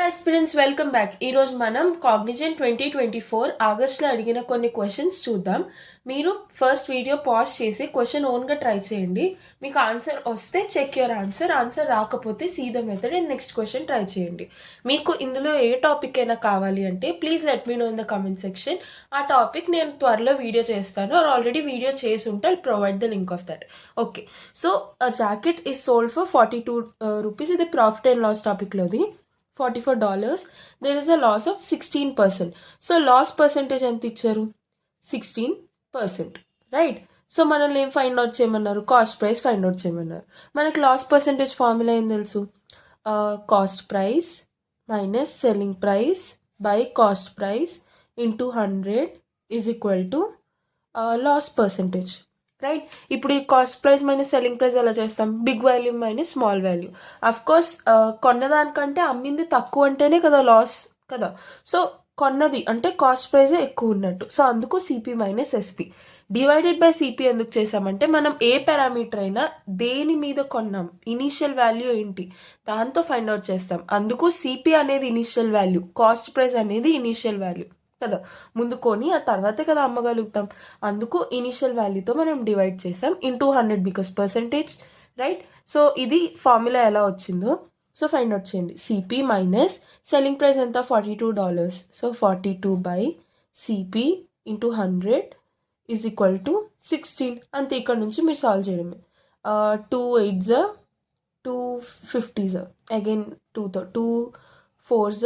Aspirants welcome back. ఈరోజు మనం Cognizant 2024 ఆగస్ట్లో అడిగిన కొన్ని క్వశ్చన్స్ చూద్దాం. మీరు ఫస్ట్ వీడియో పాజ్ చేసి క్వశ్చన్ ఓన్గా ట్రై చేయండి. మీకు ఆన్సర్ వస్తే చెక్ యువర్ ఆన్సర్ రాకపోతే see the method and next question try చేయండి. మీకు ఇందులో ఏ టాపిక్ అయినా కావాలి అంటే please let me know in the comment section. ఆ టాపిక్ నేను త్వరలో వీడియో చేస్తాను, ఆల్రెడీ వీడియో చేసి ఉంటే I provide the link of that. Okay, so jacket is sold for 42 rupees. ఇది profit and loss టాపిక్లోది. $44. there is a loss of 16%. So loss percentage ఎంత ఇచ్చారు? 16%, right? So మనల్ని ఏం ఫైండ్ అవుట్ చేయమన్నారు? Cost price find out చేయమన్నారు. మనకి loss percentage formula ఏం తెలుసు? Cost price minus selling price by cost price into 100 is equal to loss percentage, right? ఇప్పుడు ఈ cost price minus selling price ఎలా చేస్తాం? Big value minus small value. Of course కొన్నదానికంటే అమ్మింది తక్కువ అంటేనే కదా లాస్ కదా. సో కొన్నది అంటే కాస్ట్ ప్రైజే ఎక్కువ ఉన్నట్టు. సో అందుకు CP minus SP divided by CP ఎందుకు చేసామంటే మనం ఏ పారామీటర్ అయినా దేని మీద కొన్నాం, ఇనీషియల్ వాల్యూ ఏంటి దాంతో ఫైండ్ అవుట్ చేస్తాం. అందుకు సిపి అనేది ఇనీషియల్ వాల్యూ, కాస్ట్ ప్రైస్ అనేది ఇనీషియల్ వాల్యూ కదా. ముందు కొని ఆ తర్వాతే కదా అమ్మగలుగుతాం. అందుకు ఇనిషియల్ వాల్యూతో మనం డివైడ్ చేసాం into 100 because percentage, right? So ఇది ఫార్ములా ఎలా వచ్చిందో సో ఫైండ్ అవుట్ చేయండి. సిపి మైనస్ సెల్లింగ్ ప్రైస్ ఎంత? $42. So 42 by CP into 100 is equal to 16. అంతే, ఇక్కడ నుంచి మీరు సాల్వ్ చేయడమే. 2 8s 2 50s again 2 4s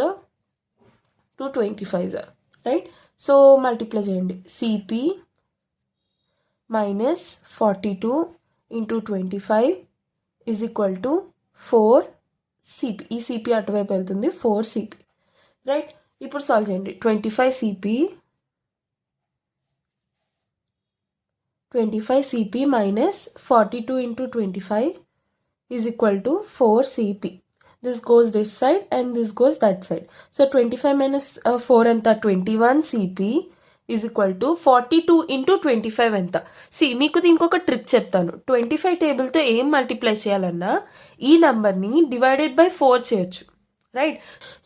2 25s, right? So multiply చేయండి. CP minus 42 into 25 is equal to 4 CP. ఈ సిపి అటువైపు వెళ్తుంది, 4 సిపి, రైట్? ఇప్పుడు సాల్వ్ చేయండి. 25 CP minus 42 into 25 is equal to 4 CP. this goes this side and this goes that side. So 25 minus 4 anta 21 CP is equal to 42 into 25 anta. See, మీకు ఇంకొక trick చెప్తాను. 25 టేబుల్తో ఏం multiply చేయాలన్నా ఈ నెంబర్ని divided by 4 చేయొచ్చు, right?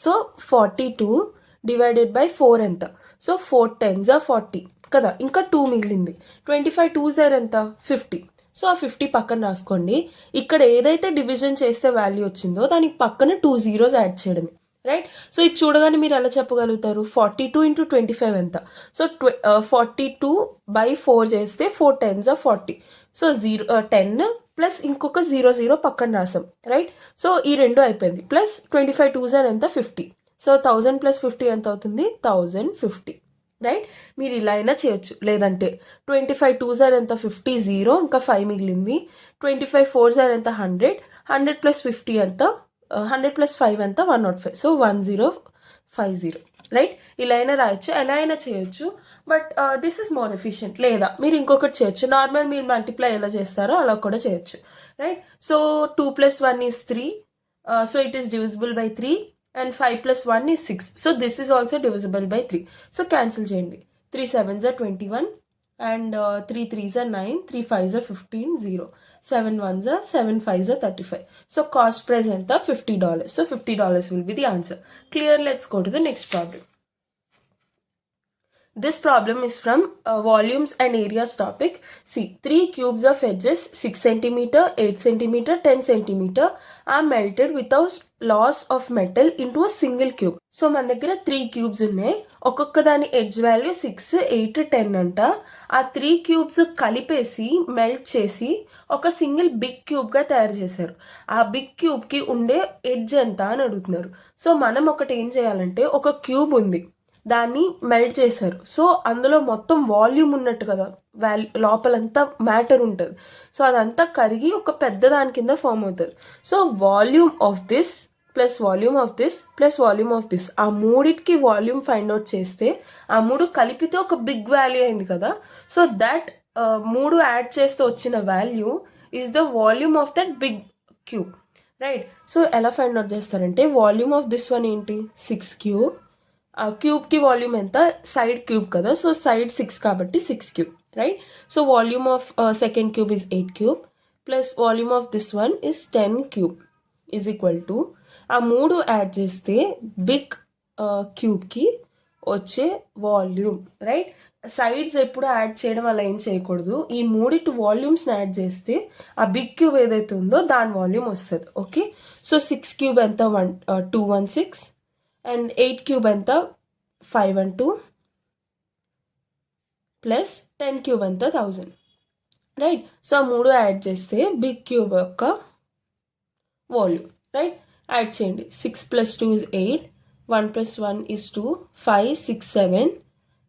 So 42 divided by 4 ఎంత? So 4 10s 40 కదా. ఇంకా 2 మిగిలింది. 25 2s ఎంత? 50. సో ఆ 50 పక్కన రాసుకోండి. ఇక్కడ ఏదైతే డివిజన్ చేస్తే వాల్యూ వచ్చిందో దానికి పక్కన 2 zeros యాడ్ చేయడమే, రైట్? సో ఇది చూడగానే మీరు ఎలా చెప్పగలుగుతారు? 42 ఇంటూ 25 ఎంత? సో 42 బై 4 చేస్తే 4 10s 40. సో 10 ప్లస్ ఇంకొక 0 పక్కన రాసాం, రైట్? సో ఈ రెండు అయిపోయింది. ప్లస్ 25 2s ఎంత? 50. సో 1000 ప్లస్ 50 ఎంత అవుతుంది? 1050, రైట్? మీరు ఇలా అయినా చేయొచ్చు. లేదంటే 25 2s ఎంత? 50 0 ఇంకా 5 మిగిలింది. 25 4s ఎంత? 100 ప్లస్ 50 ఎంత? 100 ప్లస్ 5 ఎంత? 105. So 1050, right? ఇలా అయినా రాయొచ్చు, ఎలా అయినా చేయొచ్చు. But this is more efficient. లేదా మీరు ఇంకొకటి చేయొచ్చు. నార్మల్ మీరు మల్టిప్లై ఎలా చేస్తారో అలా కూడా చేయొచ్చు, right? So 2 + 1 is 3. So it is divisible by 3. and 5 + 1 is 6. So this is also divisible by 3. So cancel చేయండి. 3 7s 21 and 3 3s 9, 3 5s 15, 0. 7 1s 7 5s 35. So cost price ఎంత? $50. So $50 will be the answer. Clear? Let's go to the next problem. This problem is from volumes and areas topic. See, 3 cubes of edges 6 cm, 8 cm, 10 cm are melted without loss of metal into a single cube. So మన దగ్గర 3 cubes ఉన్నాయి. ఒక్కొక్క దాని edge value 6 8 10 అంట. ఆ 3 cubes కలిపేసి melt చేసి ఒక సింగిల్ బిగ్ క్యూబ్గా తయారు చేశారు. ఆ బిగ్ క్యూబ్కి ఉండే ఎడ్జ్ ఎంత అని అడుగుతున్నారు. సో మనం ఒకటి ఏం చేయాలంటే, ఒక క్యూబ్ ఉంది, దాన్ని మెల్ట్ చేశారు. సో అందులో మొత్తం వాల్యూమ్ ఉన్నట్టు కదా, లోపలంతా మ్యాటర్ ఉంటుంది. సో అదంతా కరిగి ఒక పెద్ద దాని కింద ఫామ్ అవుతుంది. So volume of this plus volume of this plus volume of this, ఆ మూడిటికి వాల్యూమ్ ఫైండ్ అవుట్ చేస్తే ఆ మూడు కలిపితే ఒక బిగ్ వాల్యూ అయింది కదా. సో దట్ మూడు యాడ్ చేస్తే వచ్చిన value is the volume of that big cube, right? So ఎలా ఫైండ్ అవుట్ చేస్తారంటే, వాల్యూమ్ ఆఫ్ దిస్ వన్ ఏంటి? 6 క్యూబ్. క్యూబ్కి వాల్యూమ్ ఎంత? సైడ్ క్యూబ్ కదా, సో సైడ్ 6 కాబట్టి 6 cube, right? So volume of second cube is 8 cube plus volume of this one is 10 cube is equal to ఆ 3 add చేస్తే big క్యూబ్కి వచ్చే volume, right? Sides ఎప్పుడు యాడ్ చేయడం అలా ఏం చేయకూడదు. ఈ 3 వాల్యూమ్స్ని యాడ్ చేస్తే ఆ బిగ్ క్యూబ్ ఏదైతే ఉందో దాని వాల్యూమ్ వస్తుంది. ఓకే, సో 6 క్యూబ్ ఎంత 216 అండ్ 8 క్యూబ్ ఎంత 512 ప్లస్ 10 క్యూబ్ ఎంత 1000, రైట్? సో ఆ 3 యాడ్ చేస్తే బిగ్ క్యూబ్ యొక్క వాల్యూమ్, రైట్? యాడ్ చేయండి. 6 + 2 is 8, 1 + 1 is 2, 5, 6, 7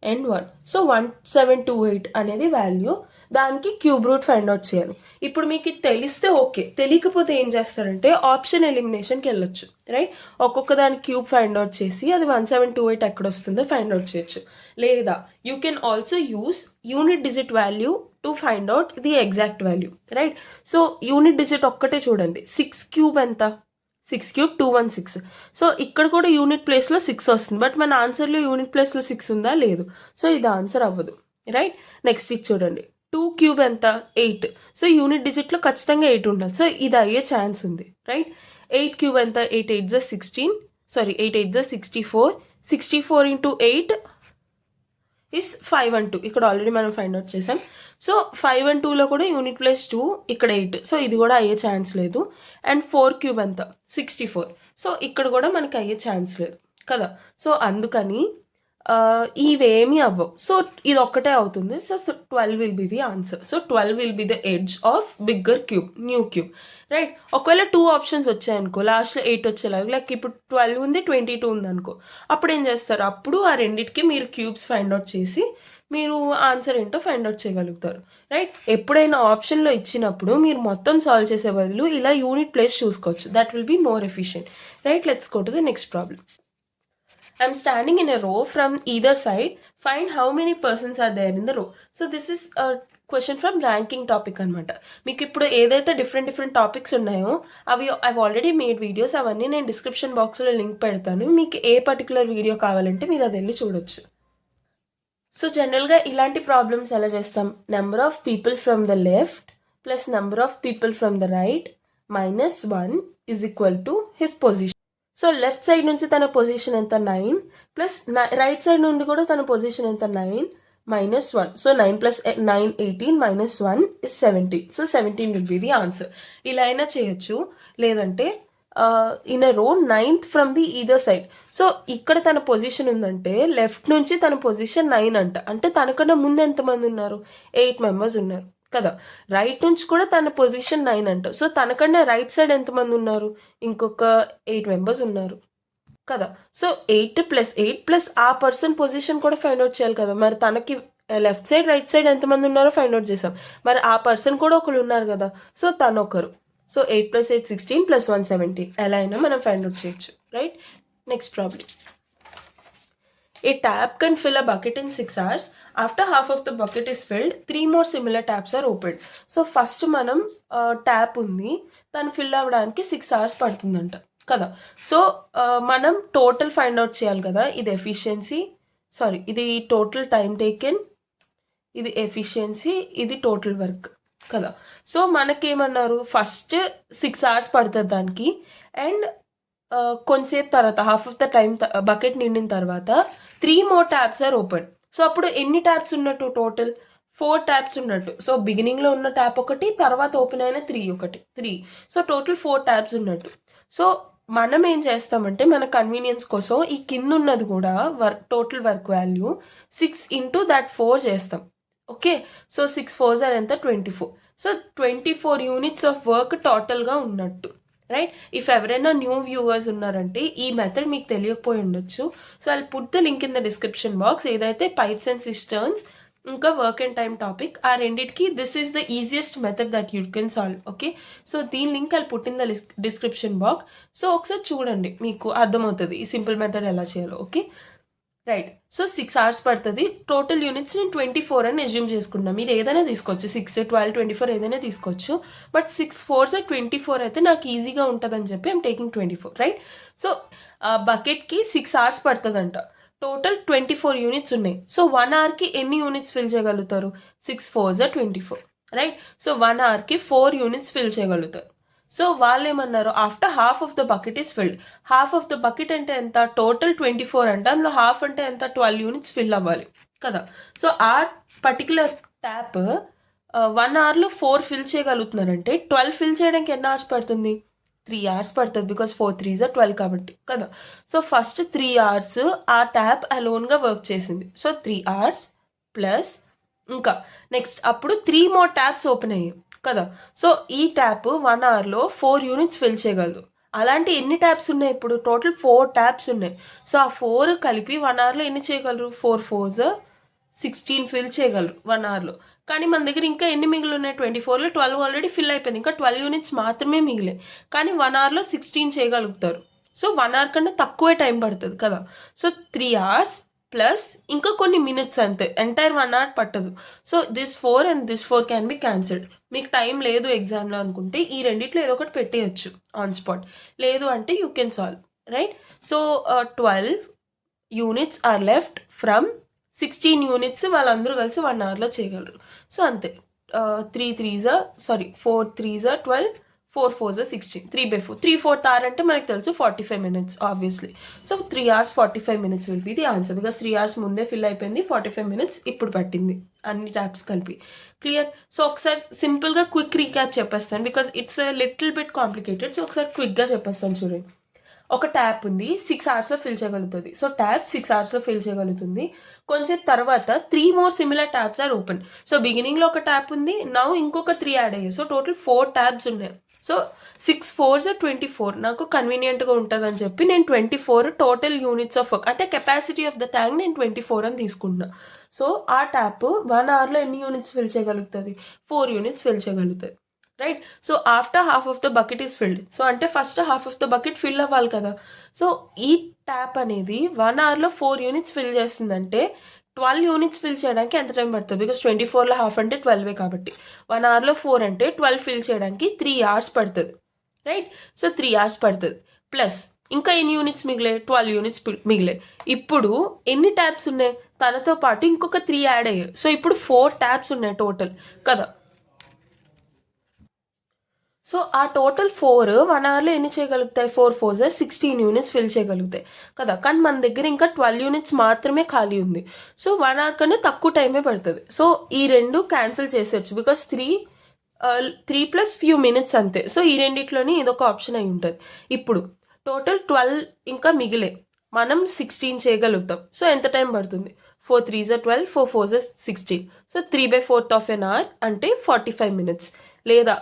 and 1. సో 1728 అనేది వాల్యూ. దానికి క్యూబ్ రూట్ ఫైండ్ అవుట్ చేయాలి. ఇప్పుడు మీకు ఇది తెలిస్తే ఓకే, తెలియకపోతే ఏం చేస్తారంటే ఆప్షన్ ఎలిమినేషన్కి వెళ్ళొచ్చు, రైట్? ఒక్కొక్క దాని క్యూబ్ ఫైండ్ అవుట్ చేసి అది 1728 ఎక్కడ వస్తుందో ఫైండ్ అవుట్ చేయొచ్చు. లేదా you can also use unit digit value to find out the exact value, right? So unit digit ఒక్కటే చూడండి. 6 క్యూబ్ ఎంత? 6 క్యూబ్ 216. సో ఇక్కడ కూడా యూనిట్ ప్లేస్లో 6 వస్తుంది, బట్ మన ఆన్సర్లో యూనిట్ ప్లేస్లో 6 ఉందా? లేదు. సో ఇది ఆన్సర్ అవ్వదు, రైట్? నెక్స్ట్ ఇది చూడండి. 2 క్యూబ్ ఎంత? 8. సో యూనిట్ డిజిట్లో ఖచ్చితంగా 8 ఉండాలి. సో ఇది అయ్యే ఛాన్స్ ఉంది, రైట్? 8 క్యూబ్ ఎంత? 8 8 = 16, సారీ 8 8 = 64. 64 × 8 is 512. ఇక్కడ ఆల్రెడీ మనం ఫైండ్ అవుట్ చేసాం. సో 512లో కూడా యూనిట్ ప్లేస్ 2, ఇక్కడ 8. సో ఇది కూడా అయ్యే ఛాన్స్ లేదు. అండ్ 4 క్యూబ్ ఎంత? 64. సో ఇక్కడ కూడా మనకి అయ్యే ఛాన్స్ లేదు కదా. సో అందుకని ఇవేమీ అవ్వవు. సో ఇది ఒక్కటే అవుతుంది. So 12 will be the answer. So 12 will be the edge of bigger cube, new cube, right? ఒకవేళ 2 ఆప్షన్స్ వచ్చాయనుకో, లాస్ట్లో 8 వచ్చేలాగా, లైక్ ఇప్పుడు 12 ఉంది 22 ఉంది అనుకో, అప్పుడు ఏం చేస్తారు? అప్పుడు ఆ రెండింటికి మీరు క్యూబ్స్ ఫైండ్ అవుట్ చేసి మీరు ఆన్సర్ ఏంటో ఫైండ్ అవుట్ చేయగలుగుతారు, రైట్? ఎప్పుడైనా ఆప్షన్లో ఇచ్చినప్పుడు మీరు మొత్తం సాల్వ్ చేసే బదులు ఇలా యూనిట్ ప్లేస్ చూసుకోవచ్చు. That will be more efficient, right? Let's go to the next problem. I'm standing in a row from either side. Find how many persons are there in the row. So this is a question from ranking topic అనమాట. మీకు ఇప్పుడు ఏదైతే different topics ఉన్నాయో అవి already made videos, అవన్నీ నేను description బాక్స్లో link పెడతాను. మీకు ఏ పర్టికులర్ వీడియో కావాలంటే మీరు అది వెళ్ళి చూడొచ్చు. సో జనరల్గా ఇలాంటి ప్రాబ్లమ్స్ ఎలా చేస్తాం? Number of people from the left plus number of people from the right -1 = his position. So left side నుంచి తన పొజిషన్ ఎంత? 9 ప్లస్ రైట్ సైడ్ నుండి కూడా తన పొజిషన్ ఎంత? 9 -1. So 9 + 9 18 -1 is 17. So 17 will be the answer. ఇలా అయినా చేయొచ్చు. లేదంటే ఇన్ అ రో 9th from the either side. So ఇక్కడ తన పొజిషన్ ఉందంటే లెఫ్ట్ నుంచి తన పొజిషన్ 9 అంట. అంటే తనకన్నా ముందు ఎంతమంది ఉన్నారు? 8 మెంబర్స్ ఉన్నారు కదా. రైట్ నుంచి కూడా తన పొజిషన్ 9 అంట. సో తనకన్నా రైట్ సైడ్ ఎంతమంది ఉన్నారు? ఇంకొక 8 మెంబర్స్ ఉన్నారు కదా. సో 8 + 8 + ఆ పర్సన్ పొజిషన్ కూడా ఫైండ్ అవుట్ చేయాలి కదా. మరి తనకి లెఫ్ట్ సైడ్ రైట్ సైడ్ ఎంతమంది ఉన్నారో ఫైండ్ అవుట్ చేసాం. మరి ఆ పర్సన్ కూడా ఒకరు ఉన్నారు కదా. సో తను ఒకరు. సో 8 + 8 16 + 1 17. ఎలా అయినా మనం ఫైండ్ అవుట్ చేయొచ్చు, right? Next problem. A tap can fill a bucket in 6 hours. After half of the bucket is filled, 3 more similar taps are opened. So first మనం ట్యాప్ ఉంది, తను ఫిల్ అవ్వడానికి 6 hours పడుతుందంట కదా. సో మనం total find out చేయాలి కదా. ఇది ఎఫిషియన్సీ, సారీ ఇది టోటల్ టైం టేకెన్, ఇది ఎఫిషియన్సీ, ఇది టోటల్ వర్క్ కదా. సో మనకేమన్నారు? ఫస్ట్ 6 hours పడుతుంది దానికి. అండ్ కొంతసేపు తర్వాత half of the time bucket నిండిన తర్వాత 3 more taps are open. So అప్పుడు ఎన్ని ట్యాప్స్ ఉన్నట్టు? టోటల్ 4 taps ఉన్నట్టు. సో బిగినింగ్లో ఉన్న ట్యాప్ ఒకటి, తర్వాత ఓపెన్ అయిన 3. సో టోటల్ 4 taps ఉన్నట్టు. సో మనం ఏం చేస్తామంటే మన కన్వీనియన్స్ కోసం ఈ కింద ఉన్నది కూడా టోటల్ వర్క్ వాల్యూ 6 × that 4 చేస్తాం. ఓకే, సో 6 4s are ఎంత? 24. సో 24 యూనిట్స్ ఆఫ్ వర్క్ టోటల్గా ఉన్నట్టు, రైట్? ఇఫ్ ఎవరైనా న్యూ వ్యూవర్స్ ఉన్నారంటే ఈ మెథడ్ మీకు తెలియకపోయి ఉండొచ్చు. So I put the link in the description box. ఏదైతే పైప్స్ అండ్ సిస్టర్న్స్ ఇంకా వర్క్ అండ్ టైం టాపిక్, ఆ రెండింటికి this is the easiest method that you can solve. Okay, so దీని link I put in the description box. So ఒకసారి చూడండి, మీకు అర్థమవుతుంది ఈ సింపుల్ మెథడ్ ఎలా చేయాలో. Okay, right. సో 6 hours పడుతుంది. టోటల్ యూనిట్స్ నేను 24 అని అజ్యూమ్ చేసుకున్నాను. మీరు ఏదైనా తీసుకోవచ్చు, 6, 12, 24 ఏదైనా తీసుకోవచ్చు. బట్ 6 4s are 24 అయితే నాకు ఈజీగా ఉంటుంది అని చెప్పి ఐమ్ టేకింగ్ 24, రైట్? సో బకెట్కి 6 hours పడుతుందంట. టోటల్ 24 యూనిట్స్ ఉన్నాయి. సో 1 hourకి ఎన్ని యూనిట్స్ ఫిల్ చేయగలుగుతారు? 6 4s are 24, రైట్? సో 1 hourకి 4 యూనిట్స్ ఫిల్ చేయగలుగుతారు. సో వాళ్ళు ఏమన్నారు, after half of the bucket is filled. Half of the bucket అంటే ఎంత, టోటల్ 24 అంటే అందులో హాఫ్ అంటే ఎంత, 12 యూనిట్స్ ఫిల్ అవ్వాలి కదా. సో ఆ పర్టికులర్ ట్యాప్ 1 అవర్లో 4 ఫిల్ చేయగలుగుతున్నారంటే 12 ఫిల్ చేయడానికి ఎన్ని అవర్స్ పడుతుంది, 3 అవర్స్ పడుతుంది, బికాస్ 4 3s 12 కాబట్టి కదా. సో ఫస్ట్ 3 అవర్స్ ఆ ట్యాప్ అలోన్గా వర్క్ చేసింది. సో 3 అవర్స్ ప్లస్ ఇంకా నెక్స్ట్ అప్పుడు 3 మోర్ ట్యాప్స్ ఓపెన్ అయ్యాయి కదా. సో ఈ ట్యాప్ 1 అవర్లో 4 యూనిట్స్ ఫిల్ చేయగలదు. అలాంటి ఎన్ని ట్యాప్స్ ఉన్నాయి ఇప్పుడు, టోటల్ 4 ట్యాప్స్ ఉన్నాయి. సో ఆ 4 కలిపి 1 అవర్లో ఎన్ని చేయగలరు, 4 4s 16 ఫిల్ చేయగలరు 1 అవర్లో. కానీ మన దగ్గర ఇంకా ఎన్ని మిగిలి ఉన్నాయి, 24లో 12 ఆల్రెడీ ఫిల్ అయిపోయింది, ఇంకా 12 యూనిట్స్ మాత్రమే మిగిలే. కానీ 1 అవర్లో 16 చేయగలుగుతారు. సో 1 అవర్ కన్నా తక్కువే టైం పడుతుంది కదా. సో 3 అవర్స్ ప్లస్ ఇంకా కొన్ని మినిట్స్ అంతే, ఎంటైర్ 1 అవర్ పట్టదు. So this 4 and this 4 can be cancelled. మీకు టైం లేదు ఎగ్జామ్లో అనుకుంటే ఈ రెండిట్లో ఏదో ఒకటి పెట్టేయచ్చు ఆన్ స్పాట్, లేదు అంటే you can solve, right. So 12 units are left from 16 units వాళ్ళందరూ కలిసి 1 అవర్లో చేయగలరు. సో అంతే, 4 3s 12, 4 4s 16, 3/4. 3/4 hour అంటే మనకు తెలుసు 45 minutes obviously. So 3 hours 45 minutes will be the answer, because 3 hours ముందే ఫిల్ అయిపోయింది, 45 minutes ఇప్పుడు పట్టింది అన్ని ట్యాప్స్ కలిపి. క్లియర్. సో ఒకసారి సింపుల్గా క్విక్ రీక్యాప్ చెప్పేస్తాను, because it's little bit complicated. So ఒకసారి క్విక్గా చెప్పేస్తాను చూడండి. ఒక ట్యాప్ ఉంది, 6 అవర్స్లో ఫిల్ చేయగలుగుతుంది. సో ట్యాప్ 6 అవర్స్లో ఫిల్ చేయగలుగుతుంది. కొంచెం తర్వాత 3 more similar taps are open. So బిగినింగ్లో ఒక ట్యాప్ ఉంది, నౌ ఇంకొక 3 యాడ్ అయ్యాయి. సో టోటల్ 4 ట్యాప్స్ ఉన్నాయి. సో 6 4s 24, నాకు కన్వీనియంట్గా ఉంటుంది అని చెప్పి నేను 24 టోటల్ యూనిట్స్ ఆఫ్ వర్క్, అంటే కెపాసిటీ ఆఫ్ ద ట్యాంక్ నేను 24 అని తీసుకుంటున్నా. సో ఆ ట్యాప్ 1 అవర్లో ఎన్ని యూనిట్స్ ఫిల్ చేయగలుగుతుంది, 4 యూనిట్స్ ఫిల్ చేయగలుగుతుంది, right. So after half of the bucket is filled. So అంటే first half of the bucket fill అవ్వాలి కదా. సో ఈ ట్యాప్ అనేది 1 అవర్లో 4 యూనిట్స్ ఫిల్ చేస్తుందంటే 12 యూనిట్స్ ఫిల్ చేయడానికి ఎంత టైం పడుతుంది, బికాస్ 24లో హాఫ్ అంటే 12 కాబట్టి 1 అవర్లో 4 అంటే 12 ఫిల్ చేయడానికి 3 hours పడుతుంది, రైట్. సో 3 hours పడుతుంది. ప్లస్ ఇంకా ఎన్ని యూనిట్స్ మిగిలే, 12 యూనిట్స్ మిగిలే. ఇప్పుడు ఎన్ని ట్యాప్స్ ఉన్నాయి, తనతో పాటు ఇంకొక 3 యాడ్ అయ్యాయి. సో ఇప్పుడు 4 ట్యాప్స్ ఉన్నాయి టోటల్ కదా. సో ఆ టోటల్ 4 1 అవర్లో ఎన్ని చేయగలుగుతాయి, 4 4s 16 యూనిట్స్ ఫిల్ చేయగలుగుతాయి కదా. కానీ మన దగ్గర ఇంకా 12 యూనిట్స్ మాత్రమే ఖాళీ ఉంది. సో 1 అవర్ కన్నా తక్కువ టైమే పడుతుంది. సో ఈ రెండు క్యాన్సిల్ చేసేయచ్చు, బికాస్ 3 ప్లస్ ఫ్యూ మినిట్స్ అంతే. సో ఈ రెండిట్లోని ఇదొక ఆప్షన్ అయి ఉంటుంది. ఇప్పుడు టోటల్ 12 ఇంకా మిగిలే, మనం 16 చేయగలుగుతాం. సో ఎంత టైం పడుతుంది, 4 3s 12, 4 4s 16. So 3/4 of an hour అంటే 45 minutes. లేదా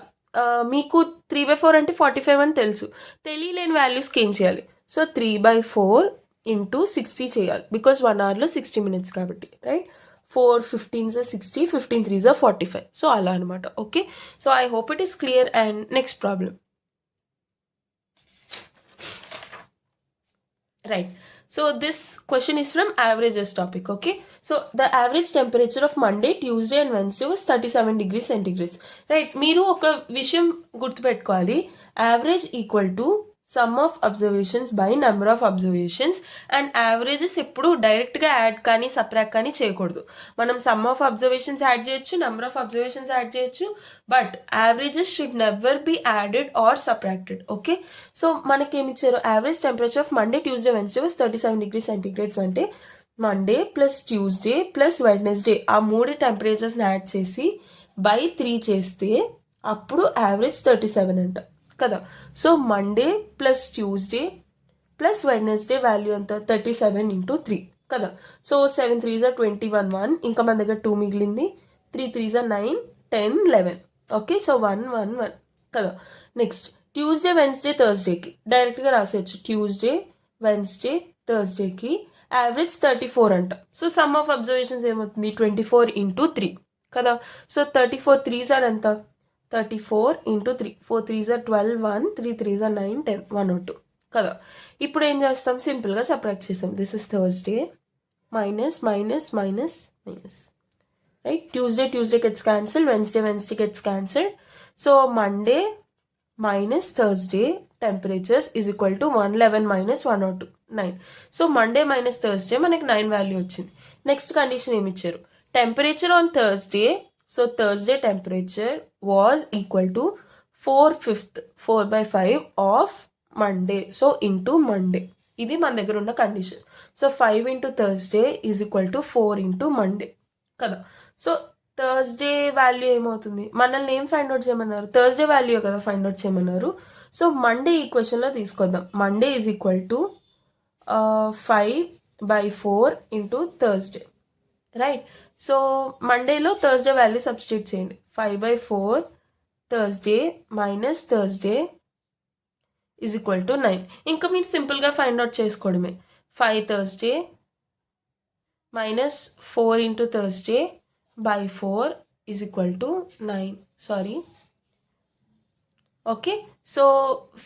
మీకు 3/4 అంటే 45 అని తెలుసు, తెలియలేని వాల్యూస్కి ఏం చేయాలి, సో 3/4 into 60 చేయాలి, బికాస్ 1 అవర్లో 60 minutes కాబట్టి, రైట్. 4 15s 60, 15 3s 45. సో అలా అనమాట. Okay, so I hope it is clear. And next problem, right. So this question is from averages topic. Okay, so the average temperature of Monday, Tuesday and Wednesday was 37 degrees centigrade, right. మీరు ఒక విషయం గుర్తుపెట్టుకోవాలి, average equal to sum of observations by number of observations. And averages ఎప్పుడు డైరెక్ట్గా add కానీ subtract కానీ చేయకూడదు. మనం సమ్ ఆఫ్ అబ్జర్వేషన్స్ యాడ్ చేయొచ్చు, నెంబర్ ఆఫ్ అబ్జర్వేషన్స్ యాడ్ చేయొచ్చు, but averages should never be added or subtracted. Okay, so మనకేమి ఇచ్చారు, average temperature of Monday, Tuesday, Wednesday was 37 degrees centigrade. అంటే Monday plus Tuesday plus Wednesday ఆ 3 టెంపరేచర్స్ని add చేసి by 3 చేస్తే అప్పుడు average 37 అంట కదా. So Monday plus Tuesday plus Wednesday value ఎంత, 37 into 3 కదా. సో 7 3s 21 1, ఇంకా మన దగ్గర 2 మిగిలింది, 3 3s 9 10 11. ఓకే, సో 1 1 1 కదా. నెక్స్ట్ ట్యూస్డే వెన్స్డే థర్స్డేకి డైరెక్ట్గా రాసేయచ్చు, ట్యూస్డే వెన్స్డే థర్స్డేకి యావరేజ్ 34 అంట. సో సమ్ ఆఫ్ అబ్జర్వేషన్స్ ఏమవుతుంది, 24 into 3 కదా. సో 34 3s ఎంత, 34 into 3, 4 3s 12 1, 3 3s 9 10 102 కదా. ఇప్పుడు ఏం చేస్తాం, సింపుల్గా సబ్ట్రాక్ట్ చేస్తాం. This is Thursday minus minus minus minus, right. Tuesday gets cancel, Wednesday gets cancel. So Monday minus Thursday temperatures is equal to 111 minus 102 9. So Monday minus Thursday మనకి 9 value వచ్చింది. Next condition ఏమి ఇచ్చారు, temperature on Thursday. So Thursday temperature was equal to 4/5 4/5 of Monday. So into Monday, ఇది మన దగ్గర ఉన్న condition. So 5 into Thursday is equal to 4 into Monday కదా. So Thursday value ఏమవుతుంది, మనల్ని ఏం ఫైండ్ అవుట్ చేయమన్నారు, థర్స్డే వాల్యూ కదా ఫైండ్ అవుట్ చేయమన్నారు. సో మండే ఈక్వేషన్లో తీసుకొద్దాం. Monday is equal to 5/4 into Thursday, right. So మండేలో థర్స్డే వాల్యూ సబ్స్టిట్యూట్ చేయండి. 5/4 Thursday minus Thursday is equal to 9. ఇంకా మీరు సింపుల్గా ఫైండ్ అవుట్ చేసుకోవడమే. 5 Thursday minus 4 into Thursday by 4 is equal to 9. Sorry, okay. So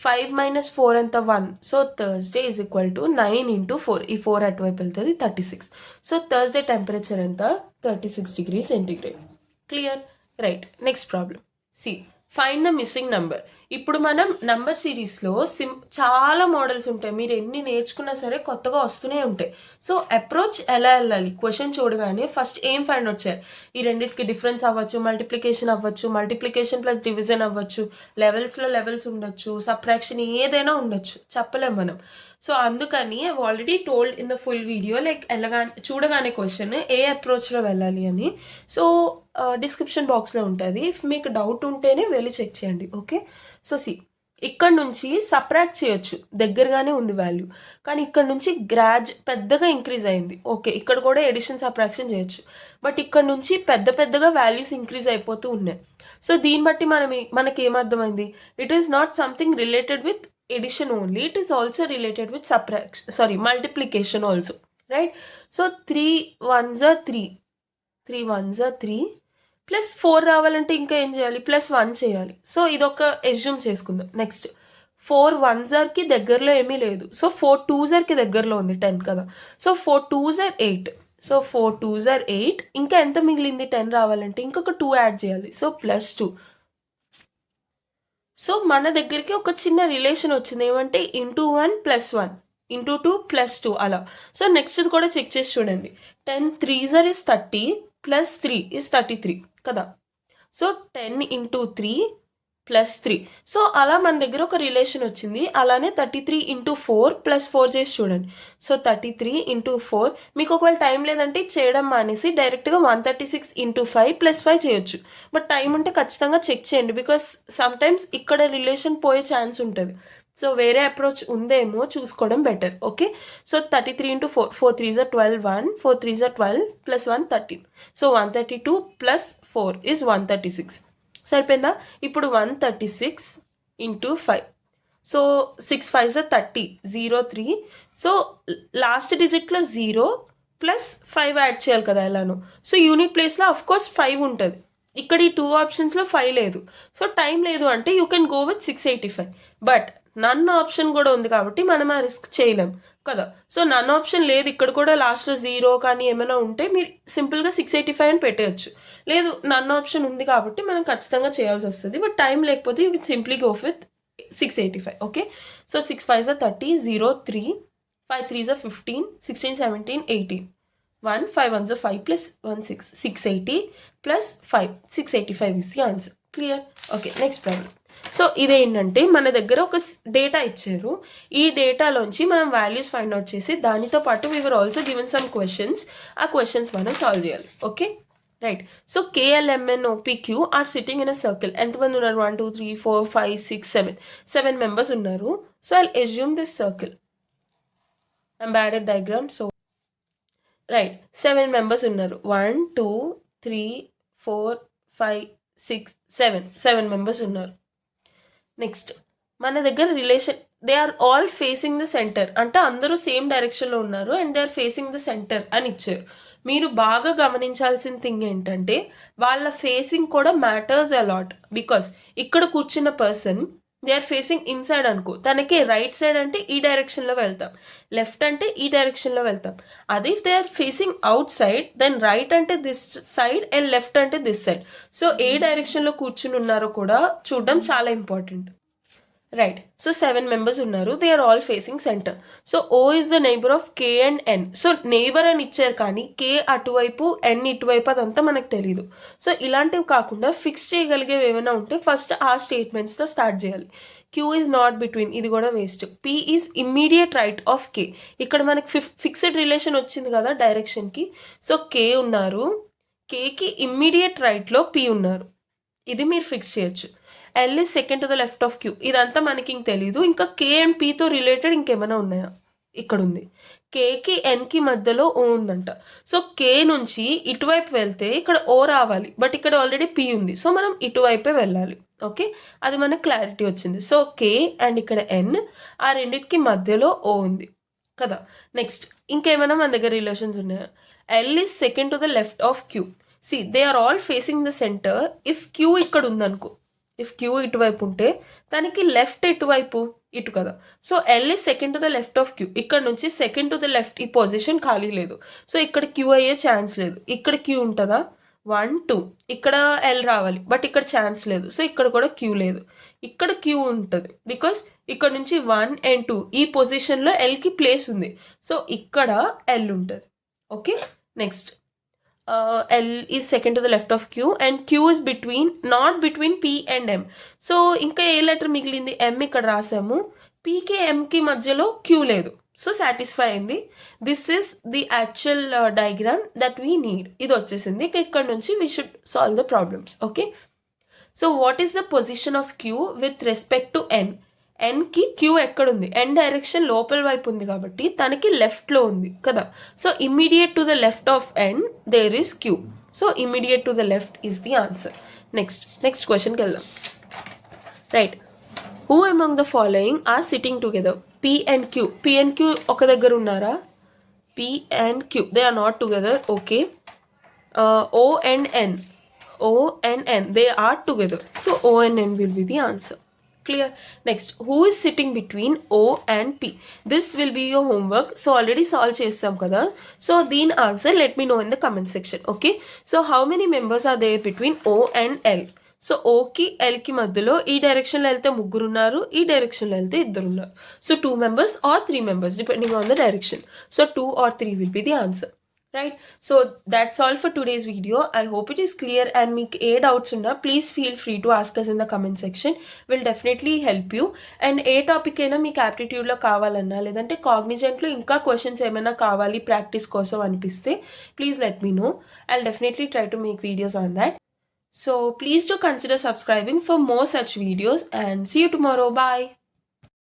5 minus 4 ఎంత, 1. So Thursday is equal to 9 into 4. ఈ 4 అటువైపు వెళ్తుంది, 36. సో థర్స్డే టెంపరేచర్ ఎంత, 36 degrees centigrade. Clear, right. Next problem. C, find the missing number. ఇప్పుడు మనం number సిరీస్లో చాలా models ఉంటాయి. మీరు ఎన్ని నేర్చుకున్నా సరే కొత్తగా వస్తూనే ఉంటాయి. సో అప్రోచ్ ఎలా వెళ్ళాలి, క్వశ్చన్ చూడగానే ఫస్ట్ ఏం ఫైండ్ అవుట్ చేయాలి. ఈ రెండింటికి డిఫరెన్స్ అవ్వచ్చు, మల్టిప్లికేషన్ అవ్వచ్చు, మల్టిప్లికేషన్ ప్లస్ డివిజన్ అవ్వచ్చు, లెవెల్స్లో లెవెల్స్ ఉండొచ్చు, సబ్ట్రాక్షన్ ఏదైనా ఉండొచ్చు, చెప్పలేం మనం. సో అందుకని I already told in the full video, like చూడగానే క్వశ్చన్ ఏ అప్రోచ్లో వెళ్ళాలి అని. సో డిస్క్రిప్షన్ బాక్స్లో ఉంటుంది. ఇఫ్ మీకు డౌట్ ఉంటేనే వెళ్ళి చెక్ చేయండి, ఓకే. సో సి, ఇక్కడ నుంచి సబ్ట్రాక్ట్ చేయొచ్చు, దగ్గరగానే ఉంది వాల్యూ, కానీ ఇక్కడ నుంచి పెద్దగా ఇంక్రీజ్ అయింది, ఓకే. ఇక్కడ కూడా ఎడిషన్ సబ్ట్రాక్షన్ చేయొచ్చు, బట్ ఇక్కడ నుంచి పెద్దగా వాల్యూస్ ఇంక్రీజ్ అయిపోతూ ఉన్నాయి. సో దీన్ని బట్టి మనకి ఏమర్థమైంది, it is not something related with addition only, it is also related with multiplication also, right. So 3 1s are 3, 3 1s are 3, plus 4 రావాలంటే ఇంకా ఏం చేయాలి, +1 చేయాలి. సో ఇదొక ఎజ్యూమ్ చేసుకుందాం. నెక్స్ట్ 4 1s are కి దగ్గరలో ఏమీ లేదు. సో 4 2s are కి దగ్గరలో ఉంది, 10 కదా. So 4 2s are 8. So 4 2s are 8. ఇంకా ఎంత మిగిలింది, 10 రావాలంటే ఇంకొక 2 యాడ్ చేయాలి. సో +2. సో మన దగ్గరికి ఒక చిన్న రిలేషన్ వచ్చింది, ఏమంటే ఇంటూ 1 + 1 ఇంటూ 2 + 2 అలా. సో నెక్స్ట్ కూడా చెక్ చేసి చూడండి. 10 3s are is 30 + 3 is 33 కదా. So 10 into 3 + 3. సో అలా మన దగ్గర ఒక రిలేషన్ వచ్చింది. అలానే 33 ఇంటూ 4 + 4 చేసి చూడండి. సో 33 ఇంటూ 4, మీకు ఒకవేళ టైం లేదంటే చేయడం మానేసి డైరెక్ట్గా 136 ఇంటూ 5 + 5 చేయొచ్చు. బట్ టైం ఉంటే ఖచ్చితంగా చెక్ చేయండి, బికాస్ సమ్ టైమ్స్ ఇక్కడ రిలేషన్ పోయే ఛాన్స్ ఉంటుంది. సో వేరే అప్రోచ్ ఉందేమో చూసుకోవడం better, okay. So 33 into 4, 4 3s are 12, 1 4 3s are 12 + 1 13. So 132 + 4 is 136. సరిపోయిందా. ఇప్పుడు 136 ఇంటూ 5. So 6 5s are 30, 0 3. So last డిజిట్లో 0 + 5 యాడ్ చేయాలి కదా ఎలానో. సో యూనిట్ ప్లేస్లో అఫ్కోర్స్ 5 ఉంటుంది. ఇక్కడ ఈ 2 ఆప్షన్స్లో 5 లేదు. సో టైం లేదు అంటే you can go with 685. But none option కూడా ఉంది కాబట్టి మనం ఆ రిస్క్ చేయలేం కదా. సో నన్ ఆప్షన్ లేదు, ఇక్కడ కూడా లాస్ట్లో 0 కానీ ఏమైనా ఉంటే మీరు సింపుల్గా 685 అని పెట్టేయచ్చు. లేదు, నన్ ఆప్షన్ ఉంది కాబట్టి మనం ఖచ్చితంగా చేయాల్సి వస్తుంది. బట్ టైం లేకపోతే you can simply go with 685, okay. So 6 5s are 30, 0 3, 5 3s are 15, 16 17 18, 1 5 1s are 5 + 1 6, 680 + 5 685 is the answer. Clear, okay. Next problem. So ఇదేంటంటే మన దగ్గర ఒక డేటా ఇచ్చారు. ఈ డేటాలోంచి మనం వాల్యూస్ ఫైండ్ అవుట్ చేసి దానితో పాటు we were also given some questions. ఆ క్వశ్చన్స్ మనం సాల్వ్ చేయాలి, okay, right. So KLMNOPQ are sitting in a circle. ఎంతమంది ఉన్నారు, 1 2 3 4 5 6 7 మెంబర్స్ ఉన్నారు. So I assume this circle. I'm bad at diagram. So right, 7 members ఉన్నారు. 1 2 3 4 5 6 7 మెంబర్స్ ఉన్నారు. Next మన దగ్గర relation, they are all facing the centre, అంటే అందరూ same డైరెక్షన్లో ఉన్నారు and they are facing the centre అని ఇచ్చారు. మీరు బాగా గమనించాల్సిన థింగ్ ఏంటంటే వాళ్ళ ఫేసింగ్ కూడా మ్యాటర్స్ అలాట్. బికాస్ ఇక్కడ కూర్చున్న person they are facing inside అనుకో, తనకి రైట్ సైడ్ అంటే ఈ డైరెక్షన్లో వెళ్తాం, లెఫ్ట్ అంటే ఈ డైరెక్షన్లో వెళ్తాం. అదే if they are facing outside then right అంటే దిస్ సైడ్ అండ్ లెఫ్ట్ అంటే దిస్ సైడ్. సో ఏ డైరెక్షన్లో కూర్చుని ఉన్నారో కూడా చూడడం చాలా ఇంపార్టెంట్, రైట్. సో 7 మెంబర్స్ ఉన్నారు. They are all facing centre. So O is the neighbour of K and N. So neighbour అని ఇచ్చారు కానీ కే అటువైపు ఎన్ ఇటువైపు అదంతా మనకు తెలియదు. సో ఇలాంటివి కాకుండా ఫిక్స్ చేయగలిగేవి ఏమైనా ఉంటే ఫస్ట్ ఆ స్టేట్మెంట్స్తో స్టార్ట్ చేయాలి. క్యూ ఈజ్ నాట్ బిట్వీన్, ఇది కూడా waste. P is immediate right of K. ఇక్కడ మనకి ఫిక్స్డ్ రిలేషన్ వచ్చింది కదా డైరెక్షన్కి. సో కే ఉన్నారు, కేకి ఇమ్మీడియట్ రైట్లో పి ఉన్నారు. ఇది మీరు ఫిక్స్ చేయొచ్చు. L is second to the left of queue. ఇదంతా మనకి ఇంక తెలీదు. ఇంకా కే అండ్ పీతో రిలేటెడ్ ఇంకేమైనా ఉన్నాయా? ఇక్కడ ఉంది. కేకి ఎన్కి మధ్యలో ఓ ఉందంట. సో కే నుంచి ఇటువైపు వెళ్తే ఇక్కడ ఓ రావాలి, బట్ ఇక్కడ ఆల్రెడీ పీ ఉంది. సో మనం ఇటువైపే వెళ్ళాలి. ఓకే, అది మనకు క్లారిటీ వచ్చింది. సో కే అండ్ ఇక్కడ ఎన్, ఆ రెండింటికి మధ్యలో ఓ ఉంది కదా. నెక్స్ట్ ఇంకేమైనా మన దగ్గర రిలేషన్స్ ఉన్నాయా? L is second to the left of Q. See they are all facing the centre. If Q ఇక్కడ ఉందనుకో, ఇఫ్ క్యూ ఇటువైపు ఉంటే దానికి లెఫ్ట్ ఎటువైపు? ఇటు కదా. So L is second to the left of queue. ఇక్కడ నుంచి సెకండ్ టు ద లెఫ్ట్ ఈ పొజిషన్ ఖాళీ లేదు. సో ఇక్కడ క్యూ అయ్యే ఛాన్స్ లేదు. ఇక్కడ క్యూ ఉంటుందా? 1 2. ఇక్కడ ఎల్ రావాలి, బట్ ఇక్కడ ఛాన్స్ లేదు. సో ఇక్కడ కూడా క్యూ లేదు. ఇక్కడ క్యూ ఉంటుంది బికాస్ ఇక్కడ నుంచి 1 and 2 ఈ పొజిషన్లో ఎల్కి ప్లేస్ ఉంది. సో ఇక్కడ ఎల్ ఉంటుంది. Okay, next L is second to the left of Q and Q is not between P and M. So ఇంకా ఏ లెటర్ మిగిలింది? M ఇక్కడ రాసాము. Pకి Mకి మధ్యలో Q లేదు. సో సాటిస్ఫై అయింది. This is the actual diagram that we need. ఇది వచ్చేసింది. ఇక్కడ నుంచి we should solve the problems. Okay, so what is the position of Q with respect to N? ఎన్కి క్యూ ఎక్కడుంది? ఎన్ డైరెక్షన్ లోపల వైపు ఉంది కాబట్టి తనకి లెఫ్ట్లో ఉంది కదా. So immediate to the left of N there is Q. So immediate to the left is the answer. Next క్వశ్చన్కి వెళ్దాం. Right, who among the following are sitting together? P and Q. P and Q ఒక దగ్గర ఉన్నారా? P and Q they are not together. Okay, O and N. O and N, they are together. So O and N will be the answer. Clear? Next, who is sitting between O and P? This will be your homework. So already solve chesam kada. So din answer let me know in the comment section. Okay, so how many members are there between O and L? So O ki L ki madhyalo ee direction lo velte muguru unnaru, ee direction lo velte iddaru unnaru. So 2 members or 3 members depending on the direction. So 2 or 3 will be the answer. Right, so that's all for today's video. I hope it is clear and meek A doubts unna please feel free to ask us in the comment section. Will definitely help you. And A topic అయినా మీకు aptitude లో కావాలన్నా లేదంటే cognizant లో ఇంకా questions ఏమైనా కావాలి practice కోసం అనిపిస్తే please let me know. I'll definitely try to make videos on that. So please do consider subscribing for more such videos and see you tomorrow. Bye.